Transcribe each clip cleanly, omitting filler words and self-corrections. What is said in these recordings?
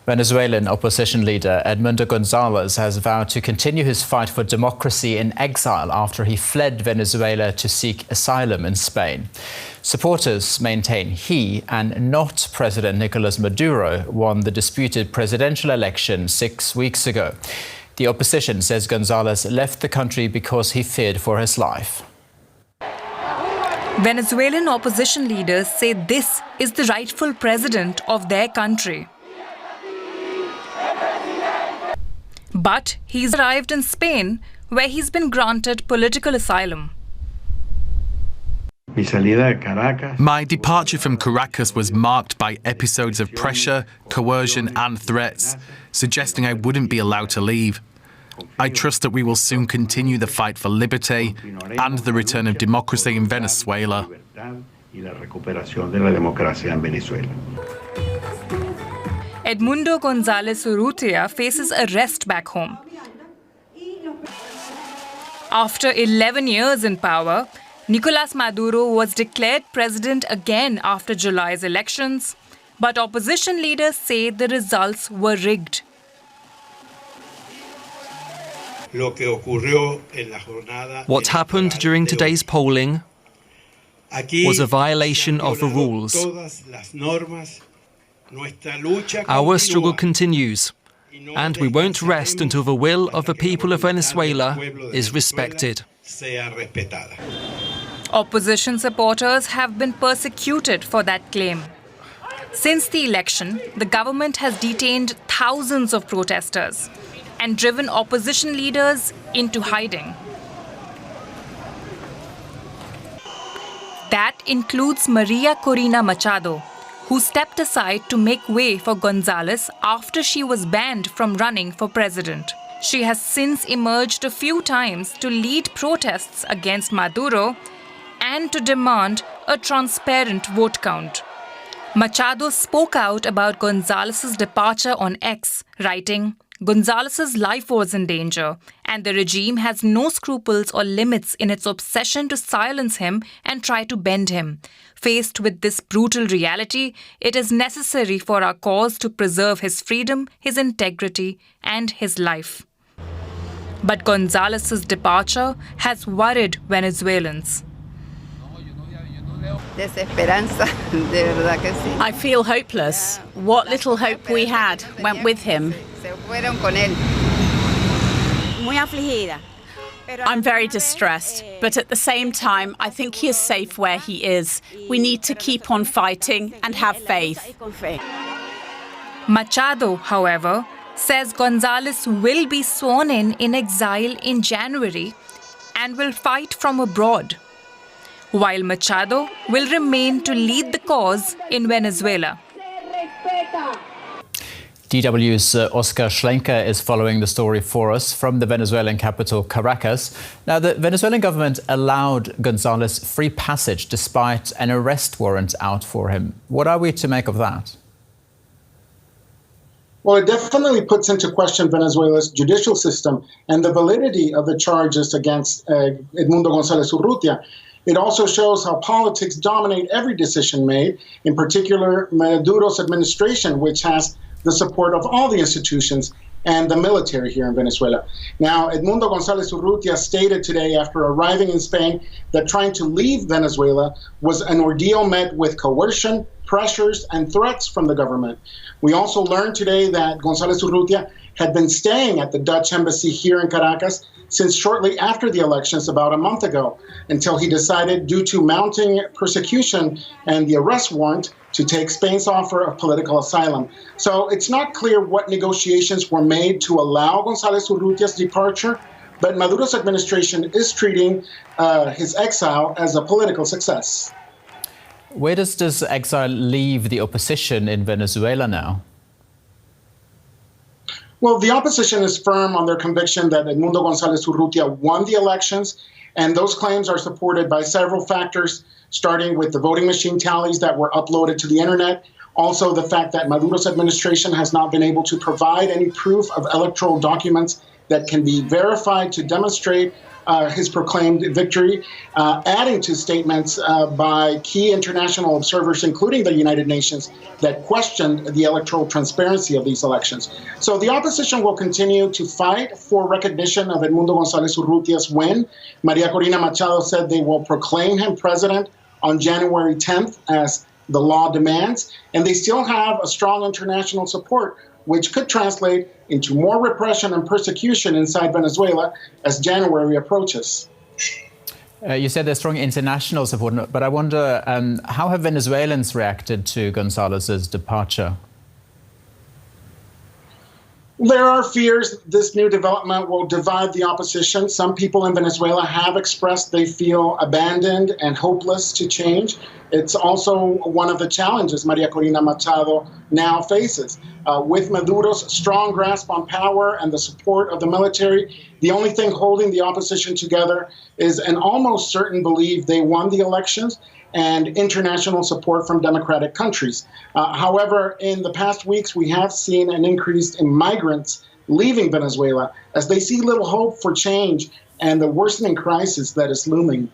Venezuelan opposition leader Edmundo Gonzalez has vowed to continue his fight for democracy in exile after he fled Venezuela to seek asylum in Spain. Supporters maintain he and not President Nicolas Maduro won the disputed presidential election 6 weeks ago. The opposition says Gonzalez left the country because he feared for his life. Venezuelan opposition leaders say this is the rightful president of their country. But he's arrived in Spain, where he's been granted political asylum. My departure from Caracas was marked by episodes of pressure, coercion and threats, suggesting I wouldn't be allowed to leave. I trust that we will soon continue the fight for liberty and the return of democracy in Venezuela. Edmundo Gonzalez Urrutia faces arrest back home. After 11 years in power, Nicolas Maduro was declared president again after July's elections, but opposition leaders say the results were rigged. What happened during today's polling was a violation of the rules. Our struggle continues, and we won't rest until the will of the people of Venezuela is respected. Opposition supporters have been persecuted for that claim. Since the election, the government has detained thousands of protesters and driven opposition leaders into hiding. That includes Maria Corina Machado, who stepped aside to make way for Gonzalez after she was banned from running for president. She has since emerged a few times to lead protests against Maduro and to demand a transparent vote count. Machado spoke out about Gonzalez's departure on X, writing, "Gonzalez's life was in danger, and the regime has no scruples or limits in its obsession to silence him and try to bend him. Faced with this brutal reality, it is necessary for our cause to preserve his freedom, his integrity, and his life." But Gonzalez's departure has worried Venezuelans. I feel hopeless. What little hope we had went with him. I'm very distressed, but at the same time, I think he is safe where he is. We need to keep on fighting and have faith. Machado, however, says Gonzalez will be sworn in exile in January and will fight from abroad, while Machado will remain to lead the cause in Venezuela. DW's Oscar Schlenker is following the story for us from the Venezuelan capital, Caracas. Now, the Venezuelan government allowed Gonzalez free passage despite an arrest warrant out for him. What are we to make of that? Well, it definitely puts into question Venezuela's judicial system and the validity of the charges against Edmundo Gonzalez Urrutia. It also shows how politics dominate every decision made, in particular Maduro's administration, which has the support of all the institutions and the military here in Venezuela. Now, Edmundo Gonzalez Urrutia stated today after arriving in Spain that trying to leave Venezuela was an ordeal met with coercion, pressures, and threats from the government. We also learned today that Gonzalez Urrutia had been staying at the Dutch embassy here in Caracas since shortly after the elections about a month ago, until he decided, due to mounting persecution and the arrest warrant, to take Spain's offer of political asylum. So it's not clear what negotiations were made to allow Gonzalez Urrutia's departure, but Maduro's administration is treating his exile as a political success. Where does exile leave the opposition in Venezuela now? Well, the opposition is firm on their conviction that Edmundo Gonzalez Urrutia won the elections, and those claims are supported by several factors, starting with the voting machine tallies that were uploaded to the internet, also the fact that Maduro's administration has not been able to provide any proof of electoral documents that can be verified to demonstrate his proclaimed victory, adding to statements by key international observers, including the United Nations, that questioned the electoral transparency of these elections. So the opposition will continue to fight for recognition of Edmundo Gonzalez Urrutia's win. Maria Corina Machado said they will proclaim him president on January 10th, as the law demands, and they still have a strong international support, which could translate into more repression and persecution inside Venezuela as January approaches. You said there's strong international support, but I wonder, how have Venezuelans reacted to Gonzalez's departure? There are fears this new development will divide the opposition. Some people in Venezuela have expressed they feel abandoned and hopeless to change. It's also one of the challenges Maria Corina Machado now faces. With Maduro's strong grasp on power and the support of the military, the only thing holding the opposition together is an almost certain belief they won the elections and international support from democratic countries. However, in the past weeks, we have seen an increase in migrants leaving Venezuela as they see little hope for change and the worsening crisis that is looming.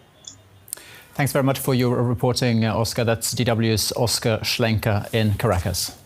Thanks very much for your reporting, Oscar. That's DW's Oscar Schlenker in Caracas.